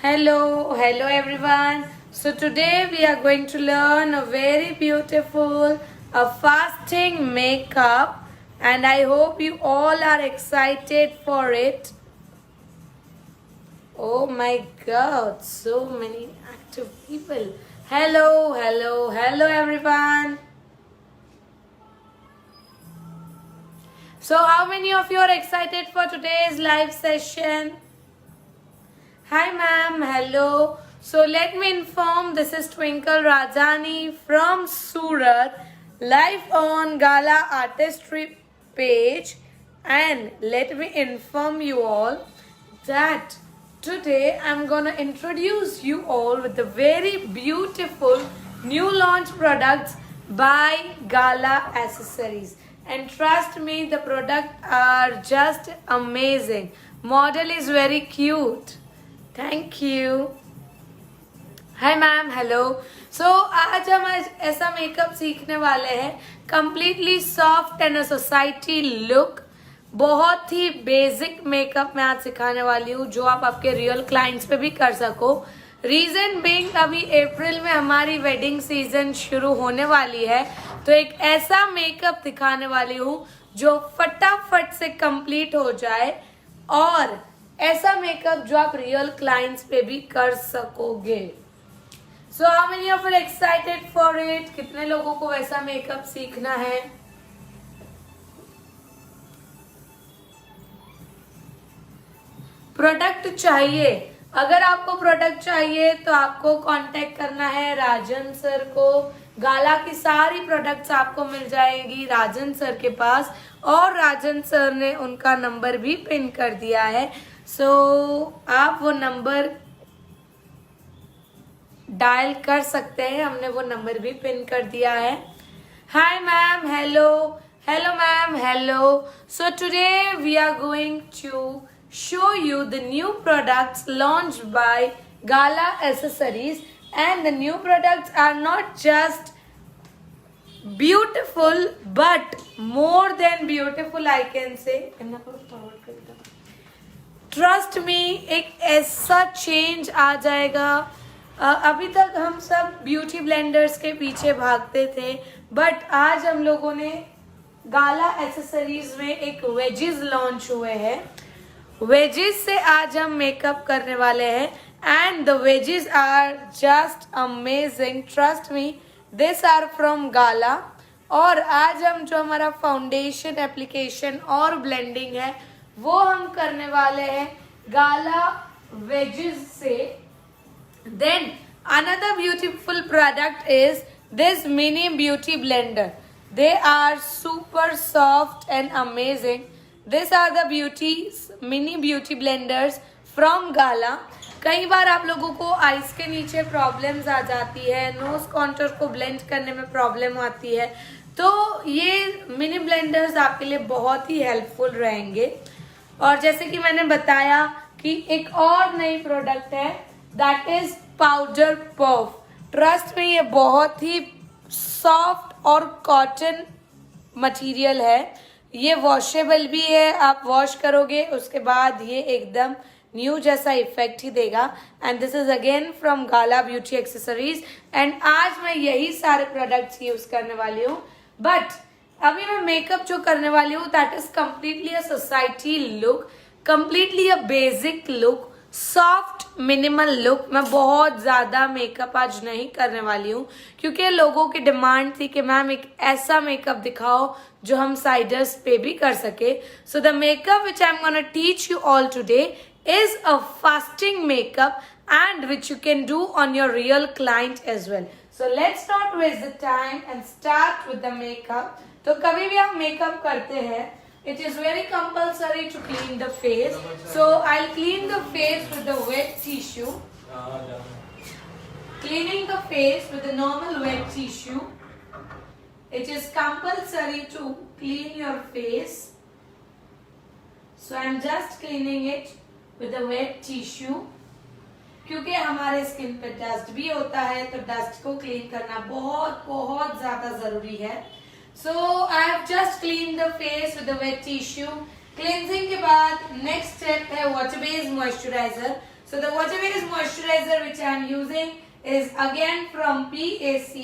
Hello everyone. So today we are going to learn a very beautiful fasting makeup, and I hope you all are excited for it. Oh my god, so many active people. Hello everyone. So how many of you are excited for today's live session? Hi ma'am, hello. So let me inform, this is Twinkle Rajani from Surat, live on Gala Artistry page, and let me inform you all that today I'm gonna introduce you all with the very beautiful new launch products by Gala Accessories. And trust me, the products are just amazing. Model is very cute. Thank you. Hi ma'am, hello. So आज हम ऐसा makeup सीखने वाले हैं, completely soft and society look. बहुत ही basic makeup मैं आज सिखाने वाली हूँ जो आप आपके रियल क्लाइंट्स पे भी कर सको. रीजन बीइंग, अभी अप्रैल में हमारी वेडिंग सीजन शुरू होने वाली है, तो एक ऐसा मेकअप दिखाने वाली हूँ जो फटाफट से कंप्लीट हो जाए, और ऐसा मेकअप जो आप रियल क्लाइंट्स पे भी कर सकोगे. So how many of you excited for it? कितने लोगों को वैसा मेकअप सीखना है? प्रोडक्ट चाहिए? अगर आपको प्रोडक्ट चाहिए तो आपको कांटेक्ट करना है राजन सर को. गाला की सारी प्रोडक्ट्स आपको मिल जाएगी राजन सर के पास, और राजन सर ने उनका नंबर भी पिन कर दिया है. सो आप वो नंबर डायल कर सकते हैं, हमने वो नंबर भी पिन कर दिया है. Hi ma'am, hello ma'am, hello. So today we are going to show you the new products launched by Gala Accessories, and the new products are not just beautiful but more than beautiful, I can say. Trust me, एक ऐसा change आ जाएगा. अभी तक हम सब beauty blenders के पीछे भागते थे, बट आज हम लोगों ने गाला एक्सेसरीज में एक वेजेस लॉन्च हुए हैं. वेजेस से आज हम मेकअप करने वाले हैं, and the wedges are just amazing. Trust me, this are from Gala. और आज हम जो हमारा फाउंडेशन एप्लीकेशन और ब्लेंडिंग है वो हम करने वाले हैं गाला वेजेस से. Then another beautiful product is this mini beauty blender. They are super soft and amazing. These are the mini beauty blenders from Gala. कई बार आप लोगों को आईज के नीचे प्रॉब्लम्स आ जाती है, नोज कॉन्टूर को ब्लेंड करने में प्रॉब्लम आती है, तो ये मिनी ब्लेंडर्स आपके लिए बहुत ही हेल्पफुल रहेंगे. और जैसे कि मैंने बताया कि एक और नई प्रोडक्ट है, that is powder puff. Trust में ये बहुत ही सॉफ्ट और कॉटन मटेरियल है. ये वॉशेबल भी है, आप वॉश करोगे उसके बाद ये एकदम न्यू जैसा इफेक्ट ही देगा. And this is again from gala beauty accessories, and आज मैं यही सारे प्रोडक्ट्स यूज करने वाली हूँ. बट अभी मैं मेकअप जो करने वाली हूँ that is completely a society look, completely a basic look, soft minimal look. मैं बहुत ज्यादा मेकअप आज नहीं करने वाली हूँ, क्योंकि लोगों की डिमांड थी कि मैम एक ऐसा मेकअप दिखाओ जो हम साइडर्स पे भी कर सके. So the makeup which I am gonna teach you all today is a fasting makeup, and which you can do on your real client as well. So let's not waste the time and start with the makeup. तो कभी भी आप makeup करते हैं, it is very compulsory to clean the face. So I'll clean the face with the wet tissue. Cleaning the face with the normal wet tissue. It is compulsory to clean your face. So I'm just cleaning it with the wet tissue. क्योंकि हमारे skin पे dust भी होता है, तो dust को clean करना बहुत बहुत ज्यादा जरूरी है. So I have just cleaned the face with the wet tissue. Cleansing के बाद next step है water based moisturizer. So the water based moisturizer which I am using is again from PAC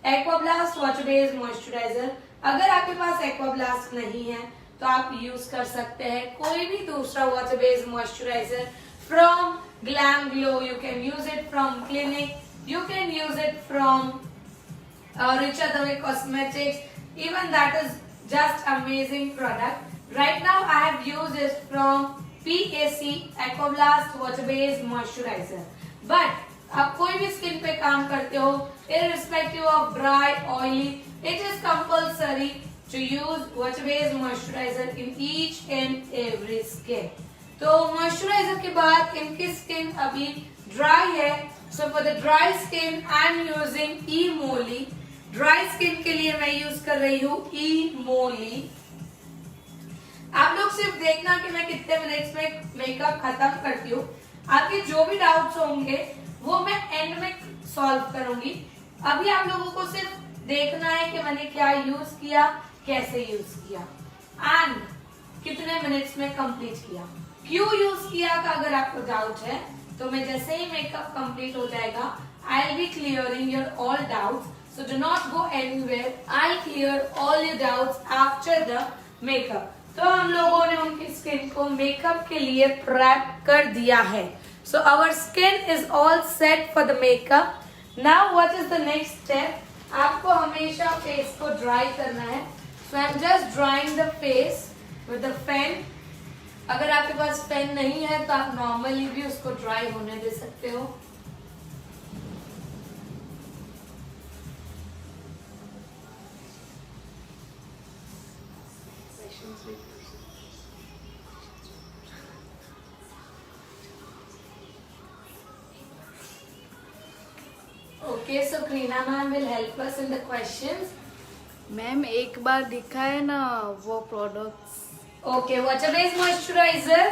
Aquablast water based moisturizer. अगर आपके पास Aquablast नहीं है तो आप use कर सकते हैं कोई भी दूसरा water based moisturiser from glam glow. You can use it from clinic, you can use it from Richa Dave Cosmetics. Even that is just amazing product. Right now I have used it from PAC Aquablast water based moisturizer. But आप कोई भी skin पे काम करते हो, irrespective of dry, oily, it is compulsory to use water based moisturizer in each and every skin. तो moisturizer के बाद इनकी स्किन अभी dry है, so for the dry skin I am using E-Moly. Dry skin के लिए मैं use कर रही हूँ E-Moly. आप लोग सिर्फ देखना कि मैं कितने मिनट्स में मेकअप खत्म करती हूँ. आपके जो भी डाउट्स होंगे वो मैं एंड में सॉल्व करूंगी. अभी आप लोगों को सिर्फ देखना है कि मैंने क्या यूज किया, कैसे यूज किया एंड कितने मिनट्स में कंप्लीट किया. क्यों यूज किया का अगर आपको डाउट है तो मैं जैसे ही मेकअप कंप्लीट हो जाएगा I will be clearing your all doubts. So do not go anywhere. I'll clear all your doubts after the makeup. तो हम लोगों ने उनकी स्किन को मेकअप के लिए प्रेप कर दिया है. So our skin is all set for the makeup. Now what is the next step? आपको हमेशा फेस को ड्राई करना है. So I'm just drying the face with the fan. अगर आपके पास पेन नहीं है तो आप नॉर्मली भी उसको ड्राई होने दे सकते हो. Okay, so Krina ma'am will help us in the questions. Ma'am एक बार दिखाए ना वो products. Okay, water based moisturizer.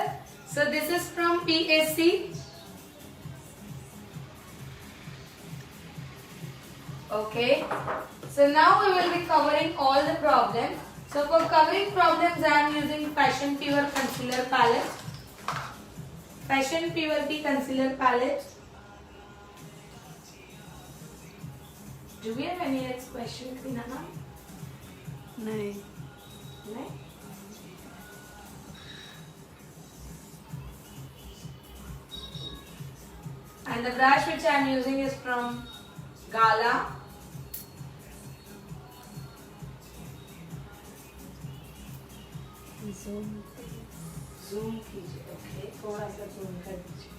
So this is from PAC. Okay. So now we will be covering all the problems. So for covering problems, I am using Fashion Fever concealer palette. Fashion Fever की concealer palette. Do we have any next question, Krina ma'am? नहीं. No? And the brush which I am using is from Gala. Zoom कीजिए. Okay, थोड़ा सा zoom कर दीजिए.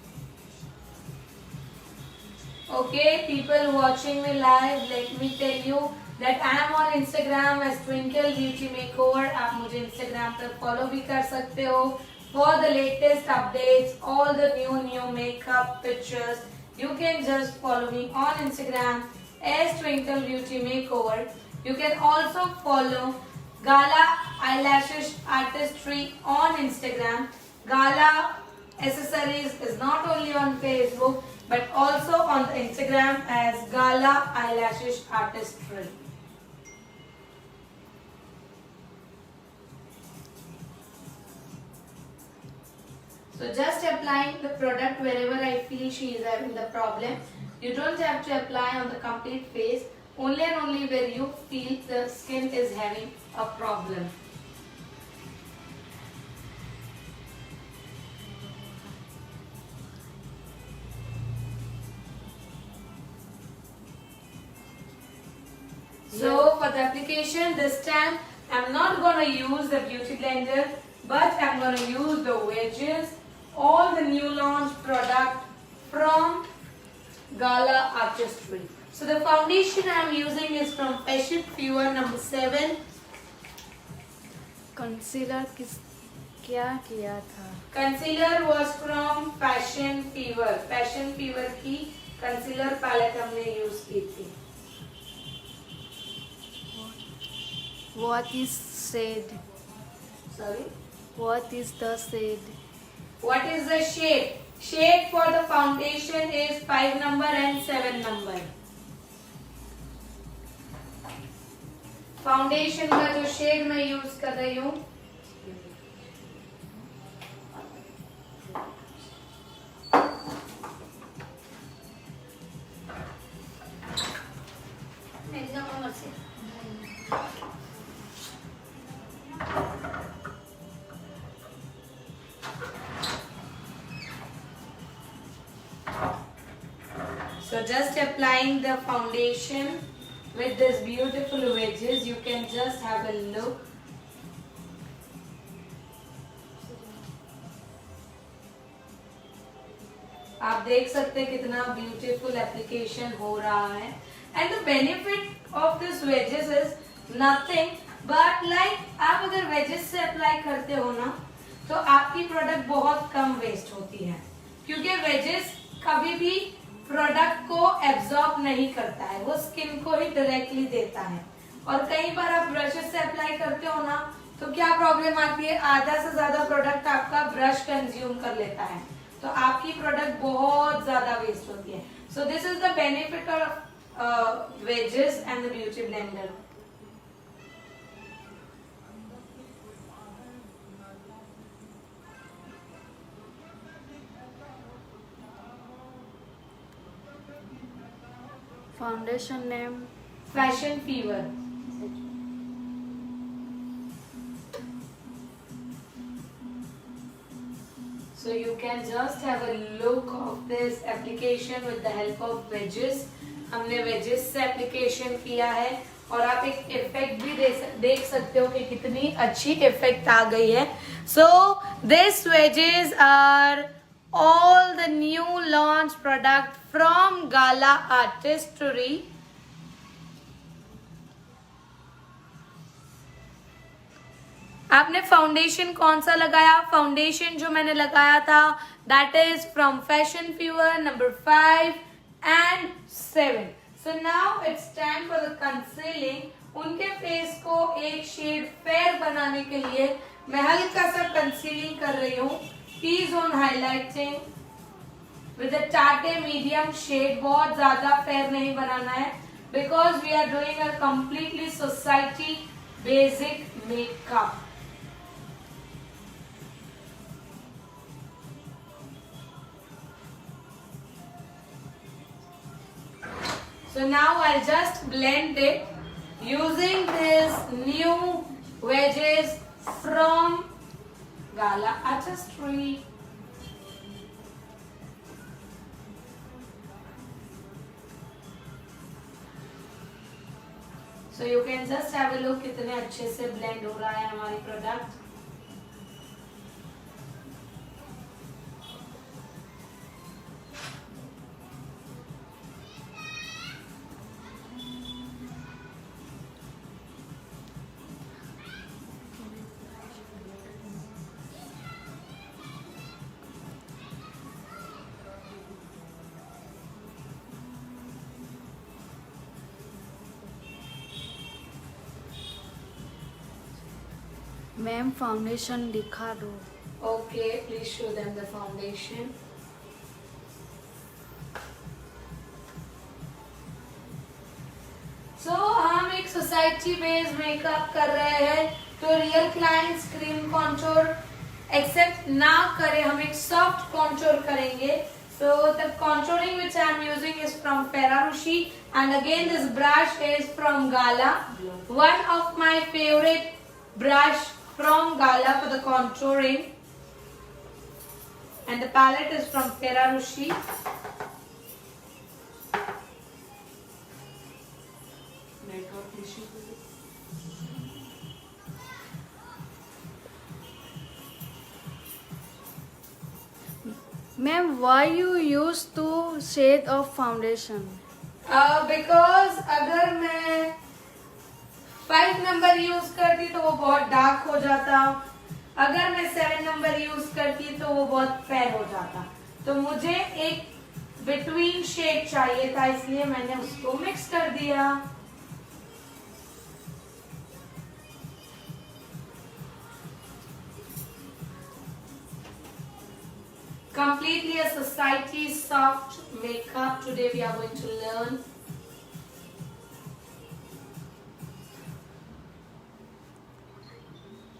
Okay, people watching me live, let me tell you that I am on Instagram as Twinkle Beauty Makeover. आप मुझे Instagram पर follow भी कर सकते हो for the latest updates, all the new makeup pictures. You can just follow me on Instagram as Twinkle Beauty Makeover. You can also follow Gala Eyelashes Artistry on Instagram. Gala Accessories is not only on Facebook but also on the Instagram as Gala Eyelashes Artistry. So just applying the product wherever I feel she is having the problem. You don't have to apply on the complete face, only and only where you feel the skin is having a problem. So for the application this time I'm not going to use the beauty blender but I'm going to use the wedges, all the new launch product from Gala Artistry. So the foundation I am using is from Fashion Fever number 7. Concealer क्या किया था? Concealer was from Fashion Fever. Fashion Fever की concealer palette हमने use की थी. What is shade? Sorry? What is the shade? What is the shade? Shade for the foundation is 5 number and 7 number. Foundation का जो shade मैं use कर रही हूँ So just applying the foundation with this beautiful wedges, you can just have a look. आप देख सकते हैं कितना ब्यूटीफुल एप्लीकेशन हो रहा है. And the benefit of this wages is nothing but like आप अगर वेजेस से अप्लाई करते हो ना तो आपकी प्रोडक्ट बहुत कम वेस्ट होती है, क्योंकि वेजेस कभी भी प्रोडक्ट को एब्जॉर्ब नहीं करता है, वो स्किन को ही डायरेक्टली देता है. और कई बार आप ब्रशेस से अप्लाई करते हो ना तो क्या प्रॉब्लम आती है, आधा से ज्यादा प्रोडक्ट आपका ब्रश कंज्यूम कर लेता है, तो आपकी प्रोडक्ट बहुत ज्यादा वेस्ट होती है. So this is the benefit of wages and the beauty blender. Foundation name. Fashion Fever. So you can just have a look of this application with the help of wedges. हमने wedges से application किया है और आप एक effect भी देख सकते हो कि कितनी अच्छी इफेक्ट आ गई है. So this wedges are all the new launch product from Gala Artistry. आपने फाउंडेशन कौन सा लगाया? फाउंडेशन जो मैंने लगाया था that is from fashion fever number 5 and 7. So now it's time for the concealing. उनके फेस को एक शेड फेयर बनाने के लिए मैं हल्का सा कंसीलिंग कर रही हूँ. T zone highlighting with a टाटे मीडियम शेड. बहुत ज्यादा फेयर नहीं बनाना है because we are doing a completely society basic makeup. So now I'll just blend it using this new wedges from Gala Artistry. So you can just have a look कितने अच्छे से blend हो रहा है हमारी प्रोडक्ट. मैम फाउंडेशन दिखा दो. Okay, please show them the foundation. So हम एक सोसाइटी बेस्ड मेकअप कर रहे हैं तो real clients cream contour except ना करें, हम एक सॉफ्ट कॉन्टोर करेंगे. So the contouring which I am using is from Ferraroshi and again this brush is from Gala. One of my favorite brush from Gala for the contouring. And the palette is from Ferraroshi. Ma'am, why you use two shade of foundation? Because अगर मैं 5 number use करती तो वो बहुत dark हो जाता, अगर मैं 7 नंबर यूज करती तो वो बहुत फेयर हो जाता. तो मुझे एक बिटवीन शेड चाहिए था, इसलिए मैंने उसको मिक्स कर दिया. Completely a society soft makeup. Today we are going to learn.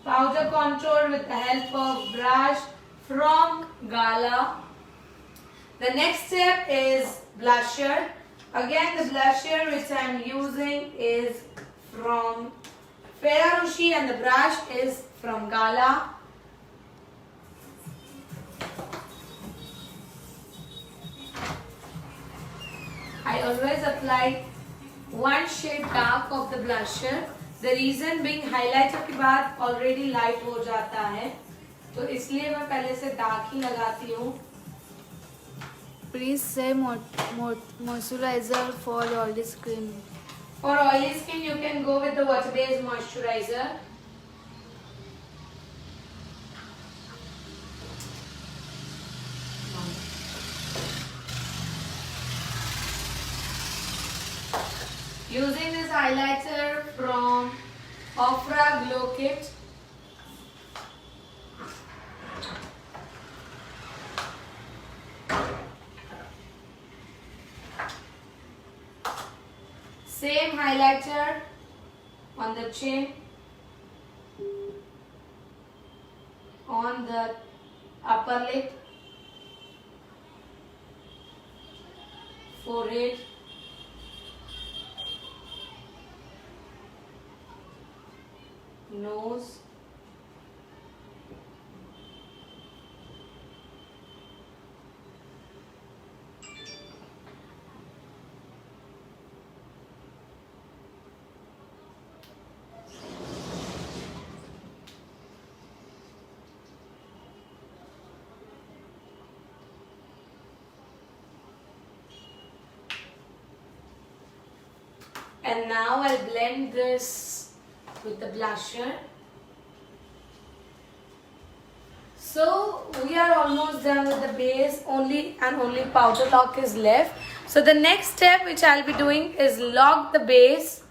Powder contour with the help of brush from Gala. The next step is blusher. Again the blusher which I am using is from Ferraroshi and the brush is from Gala. always apply one shade dark of the blusher. The reason being highlighter के बाद already light हो जाता है, तो इसलिए मैं पहले से डार्क ही लगाती हूँ. Please say moisturizer for oily skin. For oily skin, you can go with the water-based moisturizer. Using this highlighter from Ofra Glow Kit. Same highlighter on the chin, on the upper lip, forehead, nose, and now I'll blend this with the blusher. So we are almost done with the base, only powder lock is left. So the next step which I'll be doing is lock the base.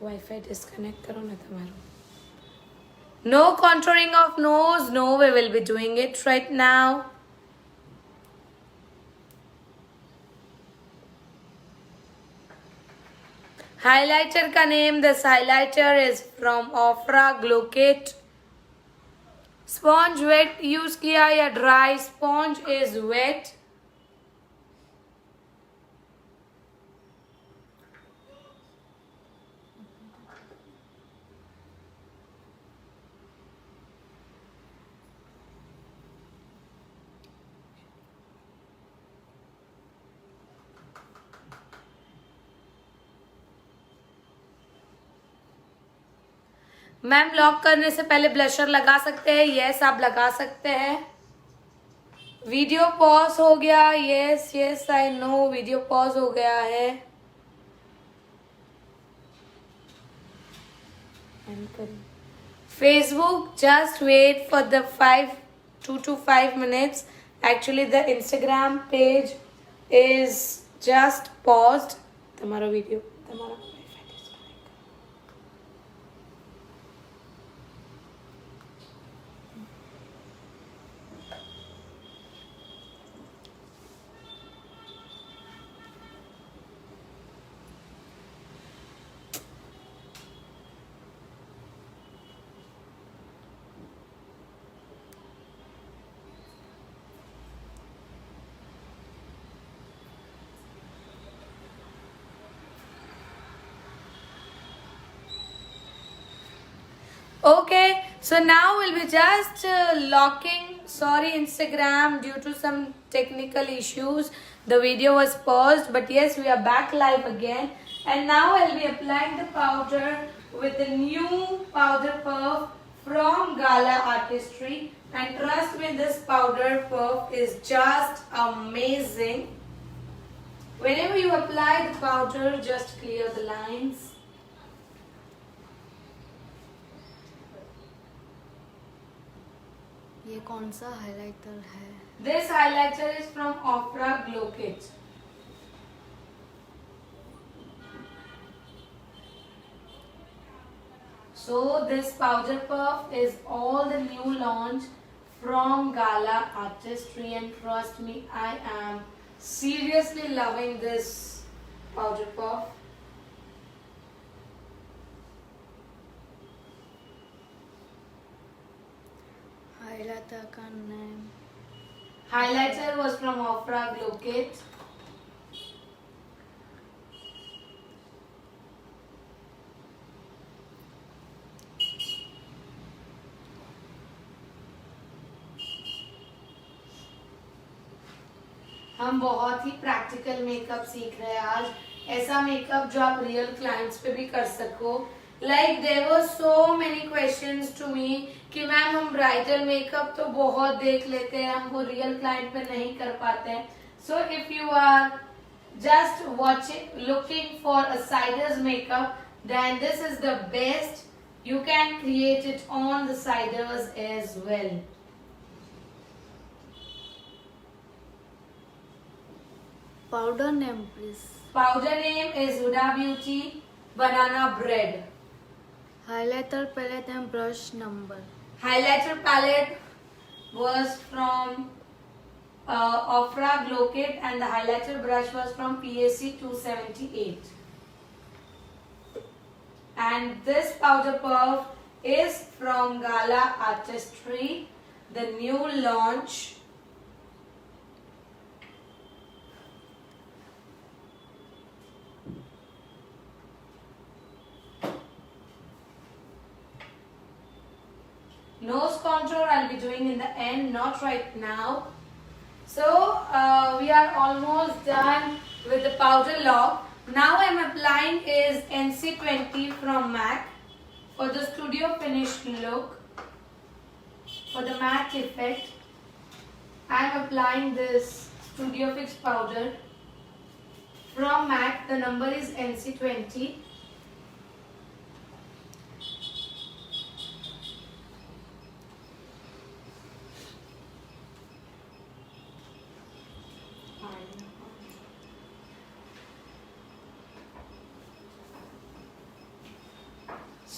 Wi-Fi disconnect करो ना तुम्हारा. No contouring of nose, no, we will be doing it right now. Highlighter का name, this highlighter is from Ofra Glow Kit. Sponge wet use किया या dry? Sponge is wet. Ma'am lock करने से पहले blusher लगा सकते हैं? Yes आप लगा सकते हैं. वीडियो पॉज हो गया. Yes yes I know video pause हो गया है. Facebook just wait for the 2 to 5 minutes. Actually the Instagram page is just paused. तुम्हारा वीडियो तुम्हारा Okay, so now we'll be just locking. Sorry Instagram, due to some technical issues the video was paused, but yes we are back live again. And now I'll be applying the powder with the new powder puff from Gala Artistry, and trust me this powder puff is just amazing. Whenever you apply the powder, just clear the lines. ये कौन सा highlighter है? This highlighter is from Ofra Glow Kit. So this powder puff is all the new launch from Gala Artistry, and trust me, I am seriously loving this powder puff. Highlighter का name Highlighter was from Ofra Glow Kit. हम बहुत ही practical makeup सीख रहे हैं आज। ऐसा makeup जो आप रियल क्लाइंट्स पे भी कर सको। Like there were so many questions to me कि मैम हम ब्राइडल मेकअप तो बहुत देख लेते हैं, हम वो रियल क्लाइंट पे नहीं कर पाते हैं। So if you are just looking for a siders makeup, then this is the best. You can create it on the siders as well. Powder name please. Powder name is Huda Beauty Banana Bread. Highlighter palette and brush number. Highlighter palette was from Ofra Glow Kit and the highlighter brush was from PAC 278. And this powder puff is from Gala Artistry, the new launch. Nose contour I'll be doing in the end, not right now. So we are almost done with the powder lock. Now I am applying is NC20 from MAC for the studio finish look. For the matte effect, I am applying this Studio Fix powder from MAC. The number is NC20.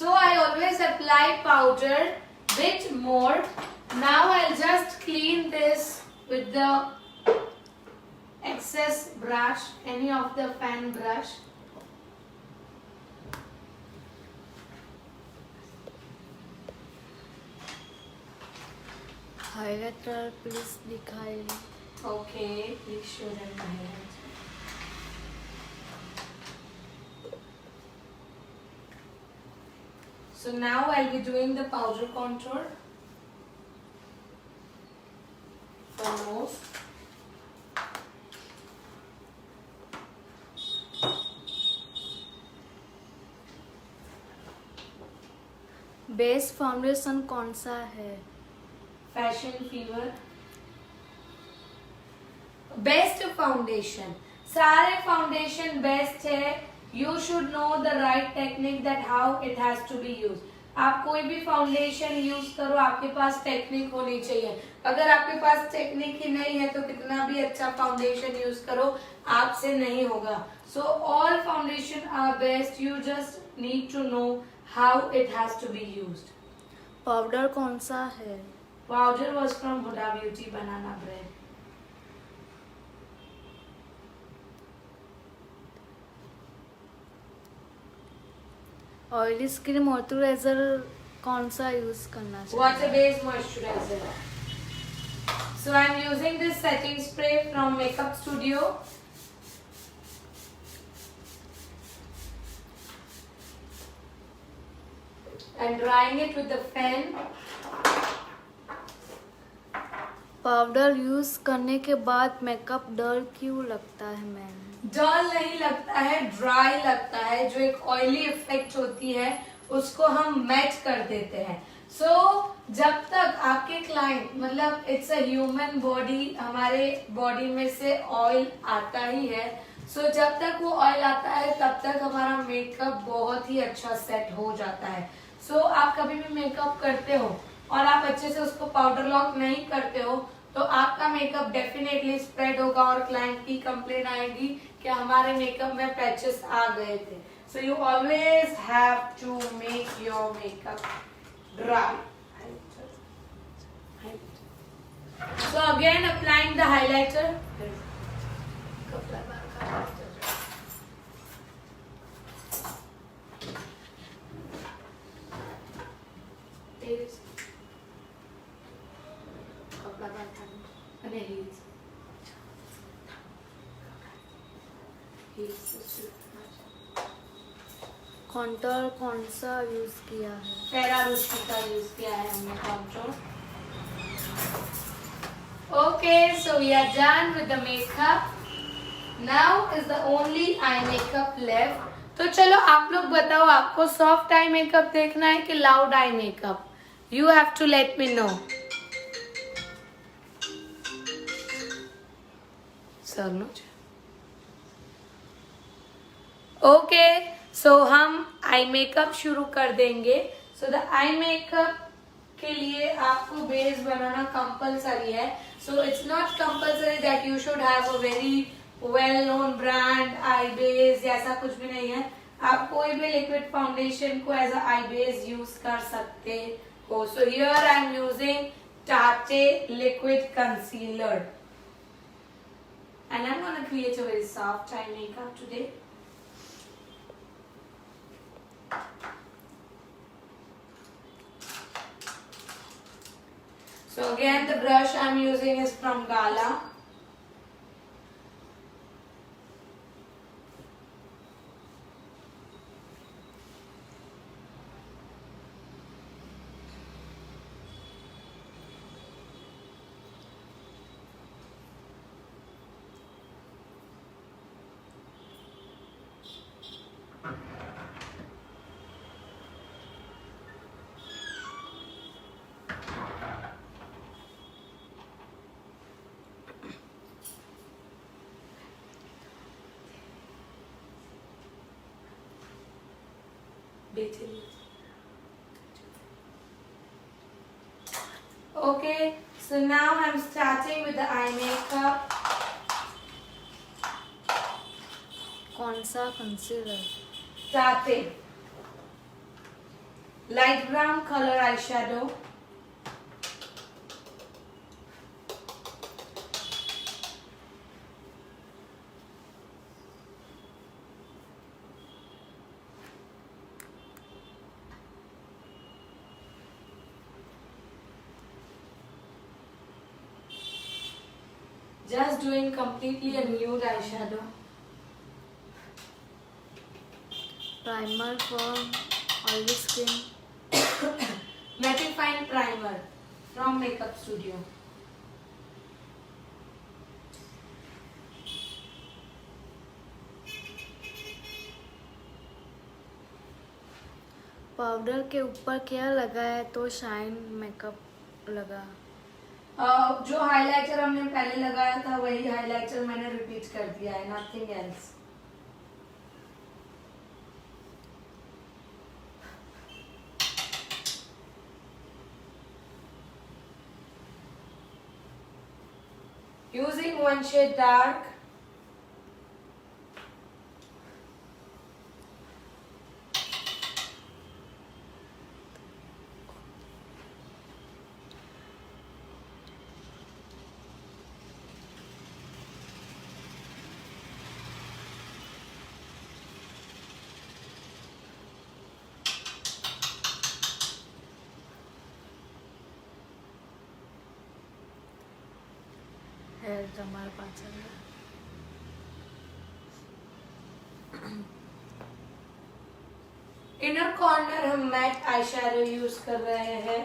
So I always apply powder bit more. Now I'll just clean this with the excess brush, any of the fan brush. Highlighter please दिखाइए. Okay, please show them the highlights. So now I'll be doing the powder contour for nose. Base foundation कौन सा है? Fashion Fever. Best foundation. सारे foundation best है. You should know the right technique that how it has to be used. आप कोई भी foundation use करो, आपके पास टेक्निक होनी चाहिए. अगर आपके पास टेक्निक ही नहीं है तो कितना भी अच्छा फाउंडेशन यूज करो आपसे नहीं होगा. So all foundation are best. You just need to know how it has to be used. Powder कौन सा है? Powder was from Huda Beauty Banana Bread. Oily skin moisturiser कौन सा यूज करना चाहिए? Water based moisturizer. So I am using this setting spray from Makeup Studio. And drying it with the fan. Powder use करने के बाद makeup डल क्यों लगता है मैम? डल नहीं लगता है, ड्राई लगता है. जो एक ऑयली इफेक्ट होती है उसको हम मैच कर देते हैं. सो जब तक आपके क्लाइंट मतलब इट्स अ ह्यूमन बॉडी, हमारे बॉडी में से ऑयल आता ही है. सो जब तक वो ऑयल आता है तब तक हमारा मेकअप बहुत ही अच्छा सेट हो जाता है. सो आप कभी भी मेकअप करते हो और आप अच्छे से उसको पाउडर लॉक नहीं करते हो तो आपका मेकअप डेफिनेटली स्प्रेड होगा और क्लाइंट की कंप्लेन आएगी कि हमारे मेकअप में पैचेस आ गए थे. So you always have to make your makeup dry. So again applying the highlighter. અને heels. कॉन्टोर कौन सा यूज किया है? फेरा रोशी का यूज किया है हमने contour. Okay, so we are done with the makeup. Now is the only eye makeup left. तो चलो आप लोग बताओ, आपको सॉफ्ट आई मेकअप देखना है कि loud eye makeup? You have to let me know. Sir okay, so हम आई मेकअप शुरू कर देंगे. सो द आई मेकअप के लिए आपको बेस बनाना कंपलसरी है. So it's not compulsory that you should have a very well known brand eye base, ऐसा कुछ भी नहीं है. आप कोई भी लिक्विड फाउंडेशन को as a eye base use कर सकते हो. So here I am using टाटे liquid concealer and I'm going to create a very soft eye makeup today. So again, the brush I'm using is from Gala. Okay, so now I'm starting with the eye makeup. कौन सा concealer? Tate light brown color eyeshadow. Just doing completely a nude eyeshadow. Primer for oily skin. Mattifying primer from Makeup Studio. Powder के ऊपर क्या लगा है तो shine makeup लगा? जो हाइलाइटर हमने पहले लगाया था वही हाइलाइटर मैंने रिपीट कर दिया है, nothing else. Using one shade dark. Here हमारे पास है. इनर कॉर्नर हम मैट आई शैडो यूज कर रहे हैं.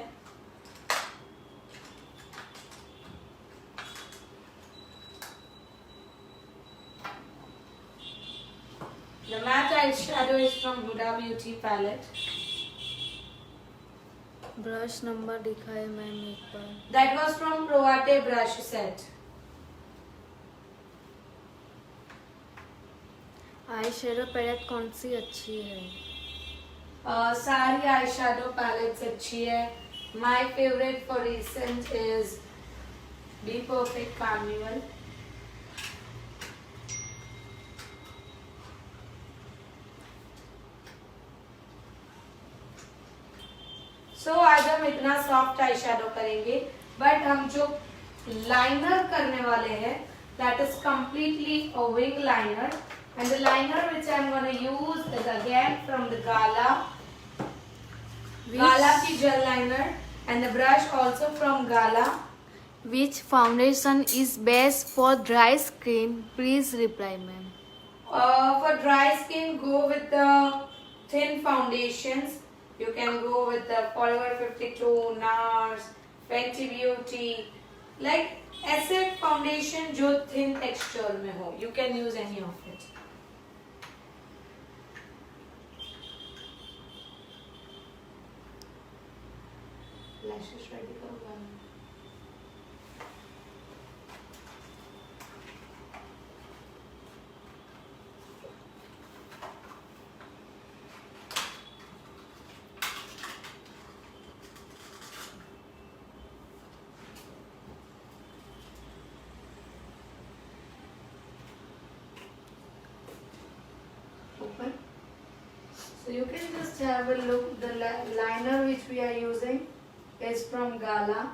The matte eyeshadow is from Huda Beauty palette. Brush number दिखाए मैम एक बार. That was from Proate brush set. Eye shadow palette कौन सी अच्छी है? सारी आई शैडो पैलेट्स अच्छी है. My favourite for recent is B perfect carnival. So आज हम इतना सॉफ्ट आई शैडो करेंगे, बट हम जो लाइनर करने वाले हैं that is completely a wing liner. And the liner which I am going to use is again from the Gala की gel liner, and the brush also from Gala. Which foundation is best for dry skin? Please reply, ma'am. For dry skin, go with the thin foundations. You can go with the Forever 52, NARS, Fenty Beauty, like ऐसे foundation जो thin texture में हो, you can use any of it. Lashes ready करूंगा मैं. Open. So you can just have a look. The liner which we are using is from Gala.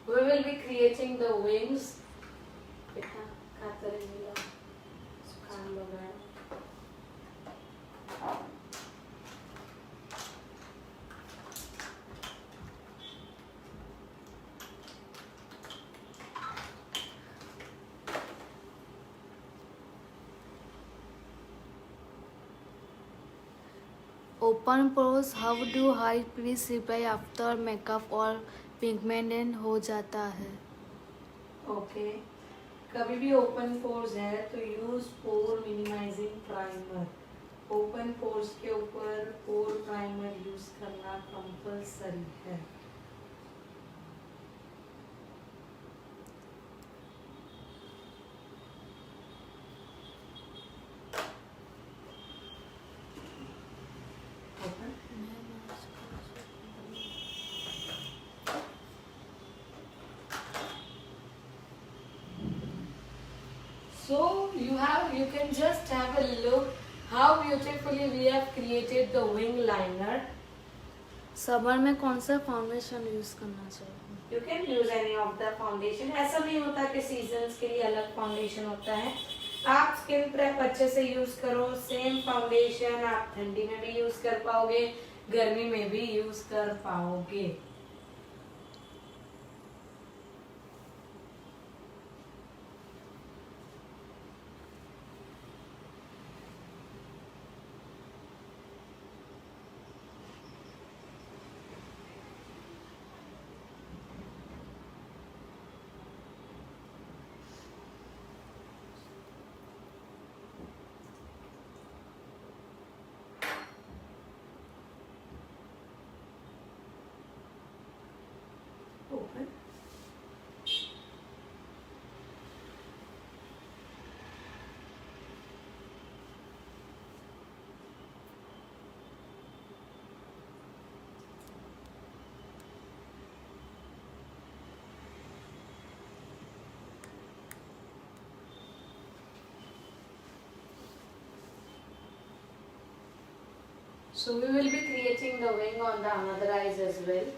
We will be creating the wings. बेटा, खातर मिला, सुखान लगाया. Open pores, how do hide please reply after makeup और pigmented हो जाता है. Okay. कभी भी ओपन पोर्स है तो यूज पोर मिनिमाइजिंग प्राइमर. ओपन पोर्स के ऊपर पोर प्राइमर यूज करना कंपल्सरी है. So you can just have a look how beautifully we have created the wing liner. Summer में कौन सा फाउंडेशन यूज करना चाहिए? You can use any of the foundation. ऐसा नहीं होता कि सीजन्स के लिए अलग फाउंडेशन होता है. आप स्किन प्रेप अच्छे से यूज करो. सेम फाउंडेशन आप ठंडी में भी यूज कर पाओगे, गर्मी में भी यूज कर पाओगे. Open. So we will be creating the wing on the another eyes as well.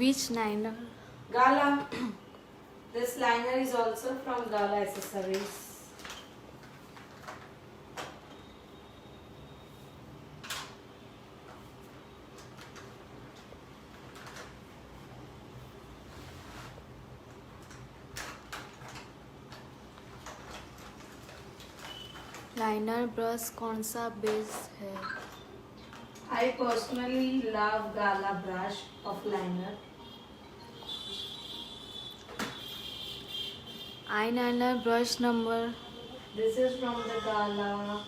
Which liner? Gala. This liner is also from Gala Accessories. Liner brush कौन सा बेस है? I personally love Gala brush of liner. eyeliner brush number. This is from the Gala.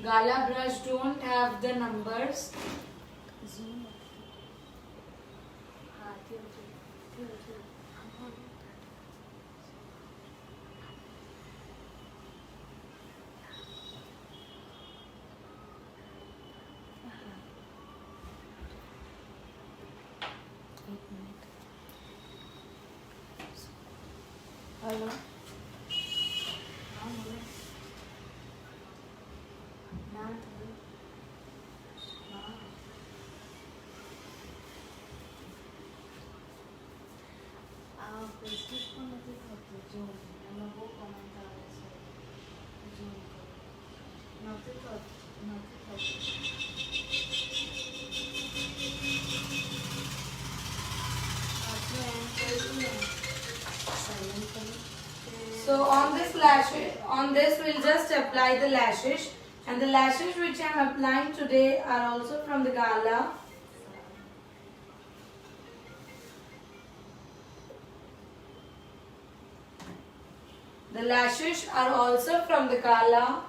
Gala brush don't have the numbers. Hello. So on this lashes, on this we'll just apply the lashes, and the lashes which I am applying today are also from the Gala. The lashes are also from the Gala.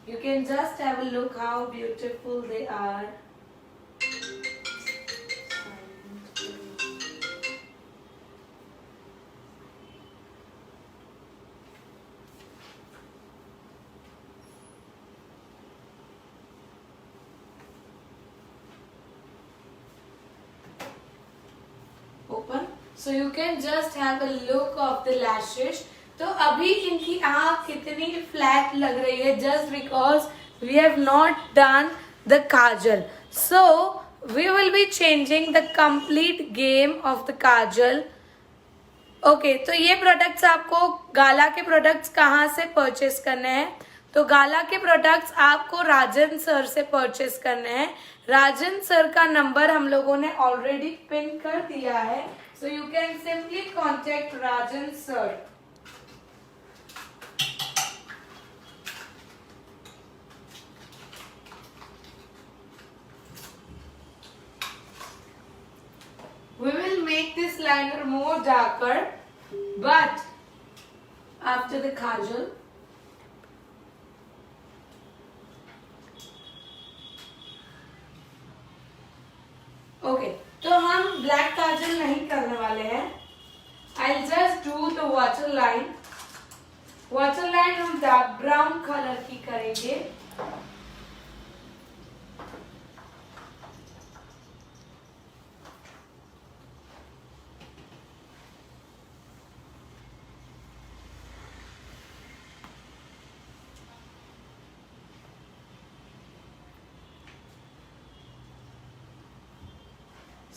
You can just have a look how beautiful they are. Open. So you can just have a look of the lashes. तो अभी इनकी आँख कितनी flat लग रही है just because we have not done the kajal. So we will be changing the complete game of the kajal. Okay तो ये प्रोडक्ट्स आपको गाला के प्रोडक्ट्स कहाँ से परचेस करने हैं? तो गाला के प्रोडक्ट्स आपको राजन सर से परचेस करने हैं. राजन सर का नंबर हम लोगों ने ऑलरेडी पिन कर दिया है. So you can simply contact Rajan sir. We will make this liner more darker, but after the kajal. Okay, तो हम ब्लैक काजल नहीं करने वाले हैं. I'll just do the water line. Water line हम डार्क ब्राउन कलर की करेंगे.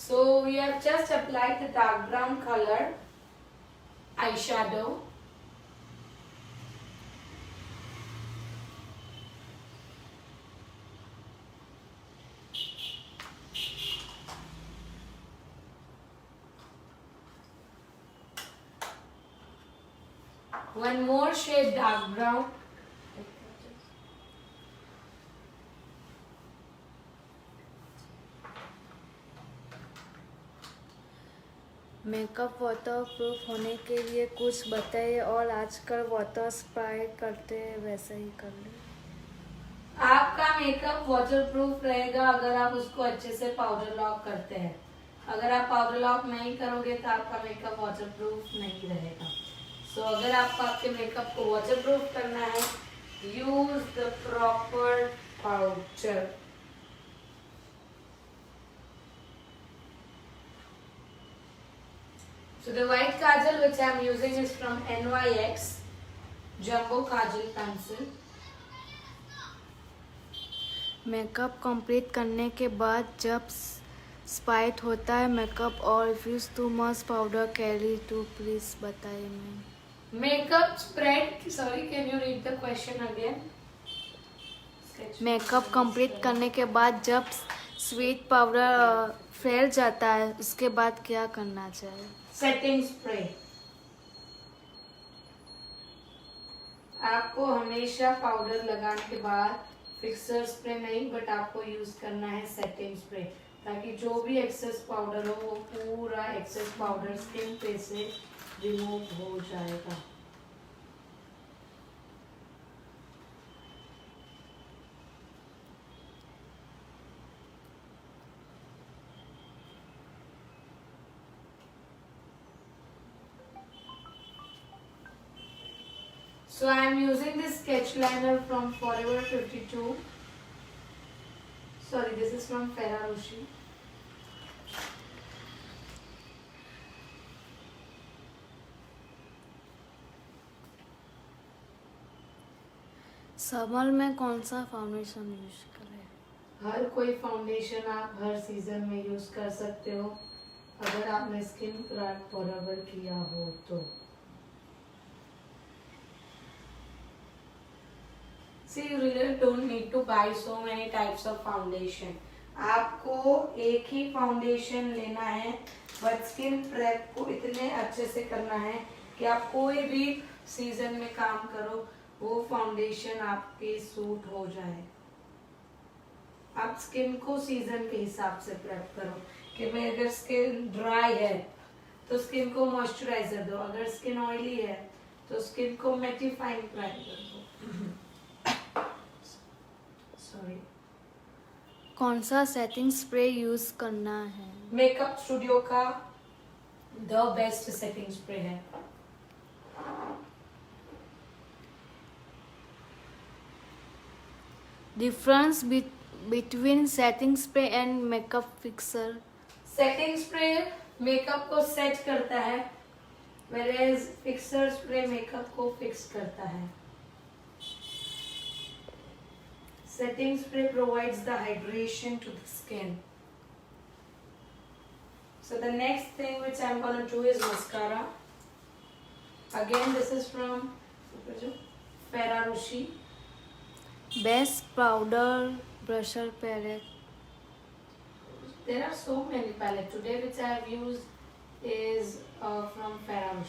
So we have just applied the dark brown color eyeshadow. One more shade dark brown. Makeup water proof होने के लिए कुछ बताइए और आजकल वाटर स्प्रे करते हैं वैसा ही कर ले. आपका मेकअप वाटरप्रूफ रहेगा अगर आप उसको अच्छे से पाउडर लॉक करते हैं. अगर आप पाउडर लॉक नहीं करोगे तो आपका मेकअप वाटरप्रूफ नहीं रहेगा. सो अगर आपको आपके मेकअप को वाटरप्रूफ करना है, use the proper powder. So the white kajal which I am using is from NYX Jumbo Kajal Pencil. Makeup complete करने के बाद जब स्पाइट होता है मेकअप और use to must powder carry to please बताइए ma'am. Makeup spread. Sorry, can you read the question again? Makeup complete करने के बाद जब स्वीट पाउडर फैल जाता है उसके बाद क्या करना चाहिए? Setting spray. आपको हमेशा पाउडर लगाने के बाद फिक्सर स्प्रे नहीं बट आपको यूज करना है सेटिंग स्प्रे, ताकि जो भी एक्सेस पाउडर हो वो पूरा एक्सेस पाउडर स्किन पे से रिमूव हो जाएगा. So I am using this sketch liner from Forever 52. Sorry, this is from Ferrero. Summer में कौन सा फाउंडेशन यूज करें? हर कोई फाउंडेशन आप हर सीजन में यूज कर सकते हो अगर आपने स्किन क्रैक फॉरएवर किया हो तो. See, you really don't need to buy so many types of foundation. आपको एक ही फाउंडेशन लेना है, बट स्किन प्रेप को इतने अच्छे से करना है कि आप कोई भी सीजन में काम करो वो फाउंडेशन आपके सूट हो जाए। आप स्किन को सीजन के हिसाब से प्रेप करो कि भाई अगर स्किन ड्राई है तो स्किन को मॉइस्चराइजर दो, अगर स्किन ऑयली है तो स्किन को मैटिफाइंग प्राइमर दो। सॉरी। कौन सा सेटिंग स्प्रे यूज करना है? मेकअप स्टूडियो का द बेस्ट सेटिंग स्प्रे है। Difference between setting spray and makeup fixer? Setting spray makeup को सेट करता है, whereas फिक्सर स्प्रे मेकअप को फिक्स करता है। Setting spray provides the hydration to the skin. So the next thing which I'm gonna do is mascara. Again, this is from Ferrero. Best powder blusher palette? There are so many palettes today which I have used is from Ferrero.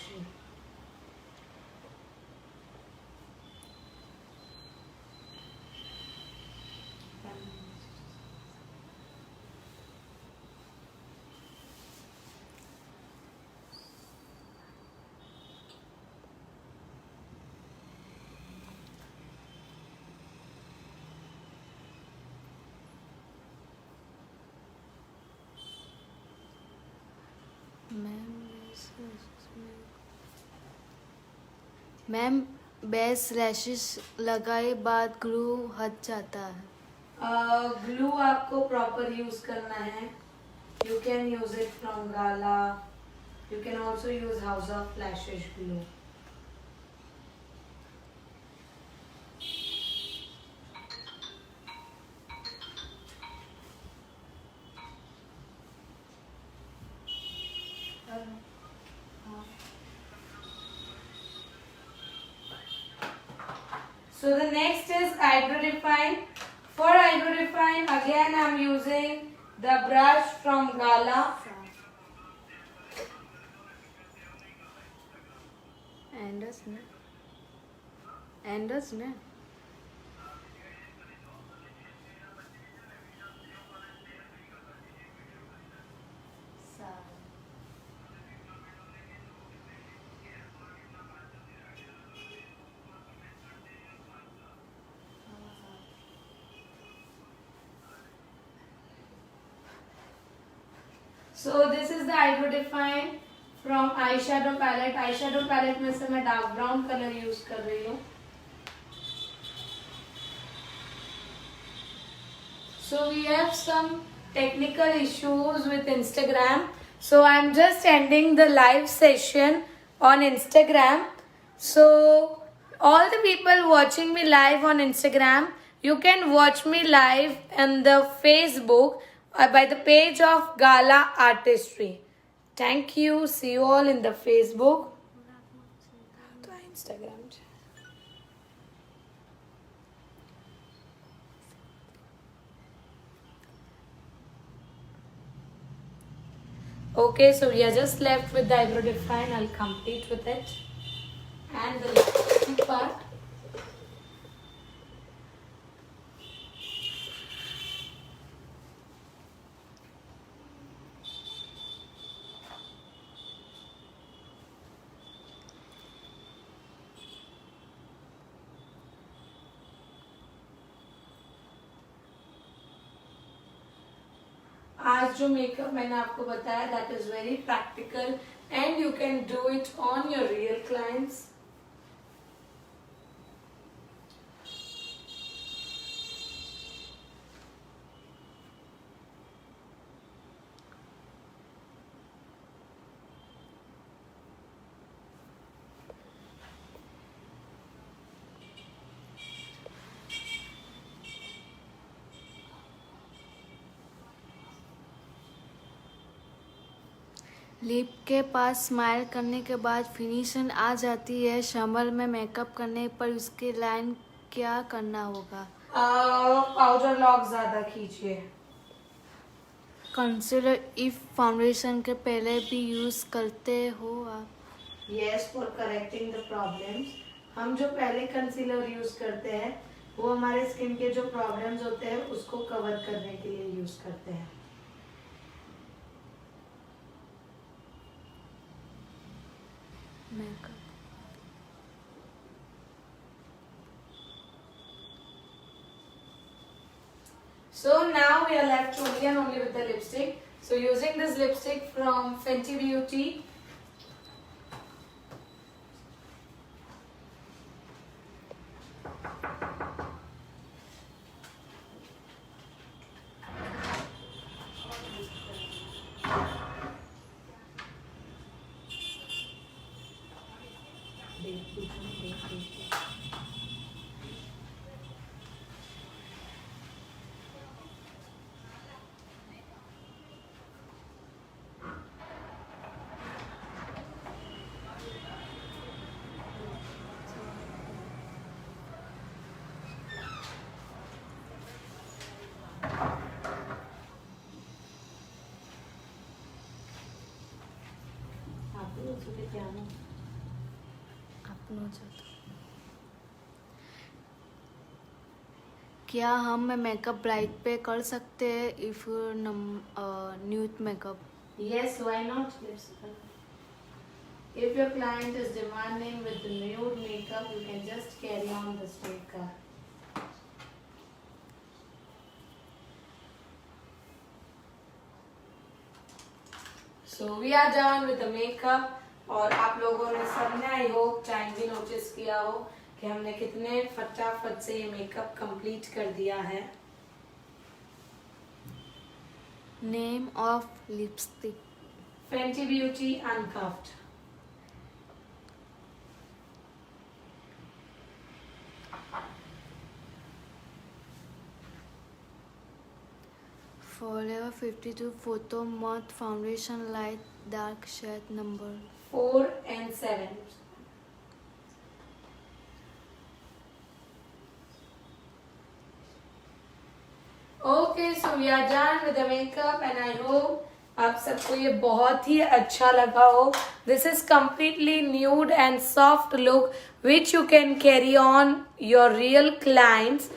Ma'am base lashes लगाए बाद glue हट जाता है। Glue आपको proper use करना है। You can use it from gala, you can also use house of flashes glue. So the next is eyebrow define. For eyebrow define, again I am using the brush from Gala. Indus ने So this is the eyebrow define from eyeshadow palette. Eyeshadow palette में से मैं dark brown colour use कर रही हूँ। So we have some technical issues with Instagram. So I'm just ending the live session on Instagram. So all the people watching me live on Instagram, you can watch me live on the Facebook by the page of Gala Artistry. Thank you. See you all in the Facebook. तो Instagram. Okay, so we are just left with the eyebrow define. I'll complete with it. And the last part. आज जो makeup मैंने आपको बताया that is very practical and you can do it on your real clients. Lip के पास smile करने के बाद finishing आ जाती है। समर में मेकअप करने पर उसके लाइन क्या करना होगा? पाउडर लॉक ज्यादा कीजिए। कंसीलर इफ फाउंडेशन के पहले भी यूज़ करते हो आप? Yes, for correcting the problems. हम जो पहले कंसीलर यूज करते हैं वो हमारे स्किन के जो प्रॉब्लम्स होते हैं उसको कवर करने के लिए यूज करते हैं। Makeup So now we are left only and only with the lipstick. So using this lipstick from Fenty Beauty. क्या हम मेकअप ब्राइट पे कर सकते हैं if nude makeup? Yes, why not? If your client is demanding with the nude makeup, you can just carry on this makeup. So we are done with the makeup. और आप लोगों ने सबने I hope time भी notice किया हो कि हमने कितने फटाफट से ये मेकअप कंप्लीट कर दिया है। Name of lipstick? Fenty Beauty Uncuffed. Forever 52 Photo Matte Foundation Light Dark Shade number 4 and 7. Okay, so we are done with the makeup and I hope आप सबको ये बहुत ही अच्छा लगा हो। This is completely nude and soft look which you can carry on your real clients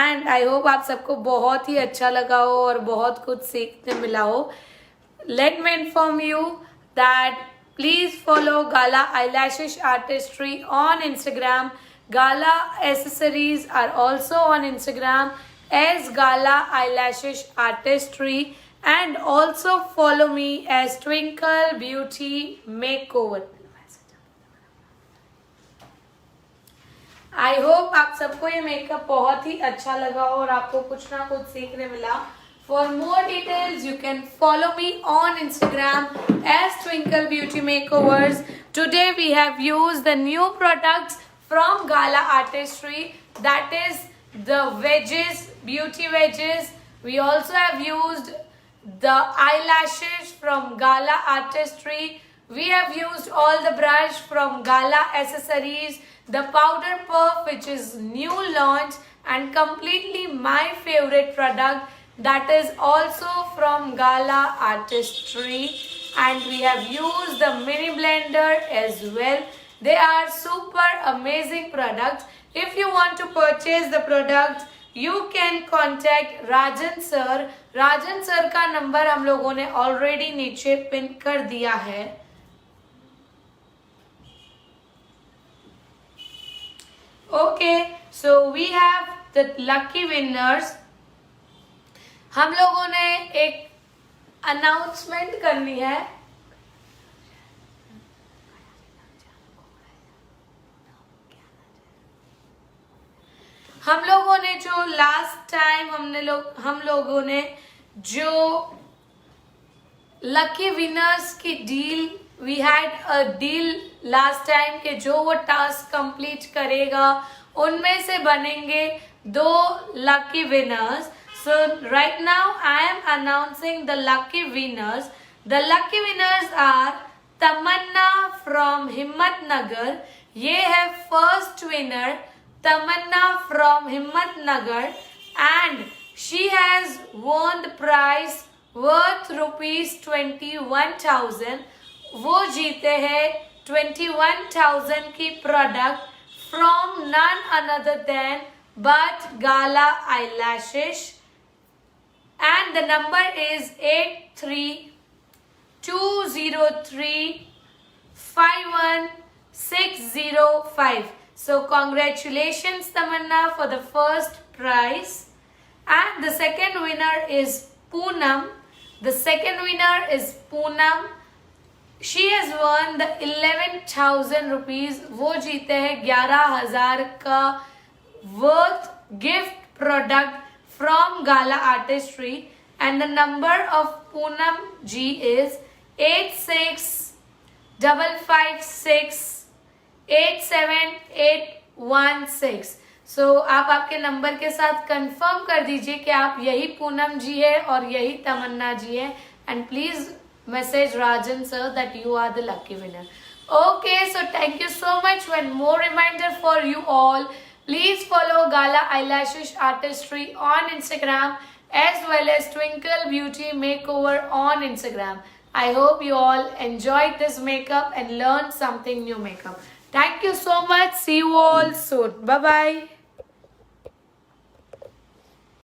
and I hope आप सबको बहुत ही अच्छा लगा हो और बहुत कुछ सीखने मिला हो। Let me inform you that please follow Gala Eyelashes Artistry on Instagram. Gala accessories are also on Instagram as Gala Eyelashes Artistry and also follow me as Twinkle Beauty Makeover. I hope आप सबको ये makeup बहुत ही अच्छा लगा हो और आपको कुछ ना कुछ सीखने मिला। For more details, you can follow me on Instagram as Twinkle Beauty Makeovers. Today we have used the new products from Gala Artistry, that is the wedges, beauty wedges. We also have used the eyelashes from Gala Artistry. We have used all the brush from Gala Accessories, the powder puff which is new launch and completely my favorite product, that is also from Gala Artistry, and we have used the mini blender as well. They are super amazing products. If you want to purchase the products, you can contact Rajan sir. Rajan sir का number हम लोगों ने already नीचे pin कर दिया है। Okay, so we have the lucky winners. हम लोगों ने एक अनाउंसमेंट करनी है। हम लोगों ने जो लास्ट टाइम हम लोगों ने जो लकी विनर्स की deal, we had a deal last time के जो वो टास्क कंप्लीट करेगा उनमें से बनेंगे 2 lucky winners. So right now I am announcing the lucky winners. The lucky winners are Tamanna from Himmatnagar. ये है first winner, Tamanna from Himmatnagar, and she has won the prize worth ₹21,000, वो जीते हैं 21,000 की product from none another than but Gala eyelashes, and the number is 8320351605. So congratulations Tamanna for the first prize, and the second winner is Poonam. The second winner is Poonam. She has won the 11,000 rupees. वो जीते हैं 11,000 का worth gift product from Gala Artistry, and the number of Poonam ji is 8655687816. So आप आपके number के साथ confirm कर दीजिए कि आप यही पूनम जी है और यही तमन्ना जी है, and please message Rajan sir that you are the lucky winner. Okay, so thank you so much. One more reminder for you all. Please follow Gala Eyelashes Artistry on Instagram as well as Twinkle Beauty Makeover on Instagram. I hope you all enjoyed this makeup and learned something new makeup. Thank you so much. See you all soon. Bye bye.